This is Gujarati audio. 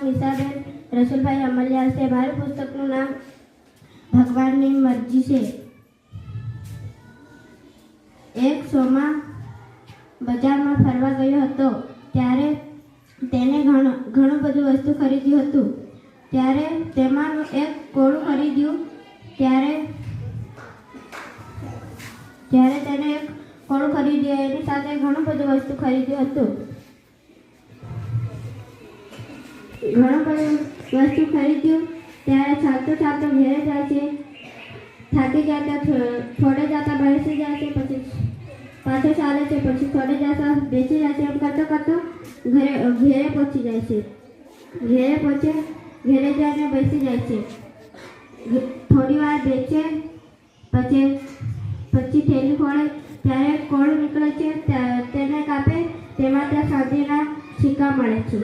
નિશાબેન રસુલભાઈ અમલિયાલ છે। મારું પુસ્તકનું નામ ભગવાનની મરજી છે। એક સોમા બજારમાં ફરવા ગયો હતો, ત્યારે તેને ઘણું બધું વસ્તુ ખરીદ્યું હતું। ત્યારે તેમાંનું એક કોળું ખરીદ્યું। ત્યારે તેને એક કોળું ખરીદ્યું, એની સાથે ઘણું બધું વસ્તુ ખરીદ્યું હતું। ઘણું બધું વસ્તુ ખરીદ્યું ત્યારે ચાલતો ઘેરે જાય છે। થાકી જતા થોડે જતા બેસી જાય છે, પછી પાછો ચાલે છે, પછી થોડે જતા બેસી જાય છે। એમ કરતો ઘેરે પહોંચી જાય છે। ઘેરે જઈને બેસી જાય છે। થોડી વાર બેસે, પછી થેલી ખોલે ત્યારે કોળું નીકળે છે। તેને કાપે, તેમાં ત્યાં ચાંદીના સિક્કા મળે છે।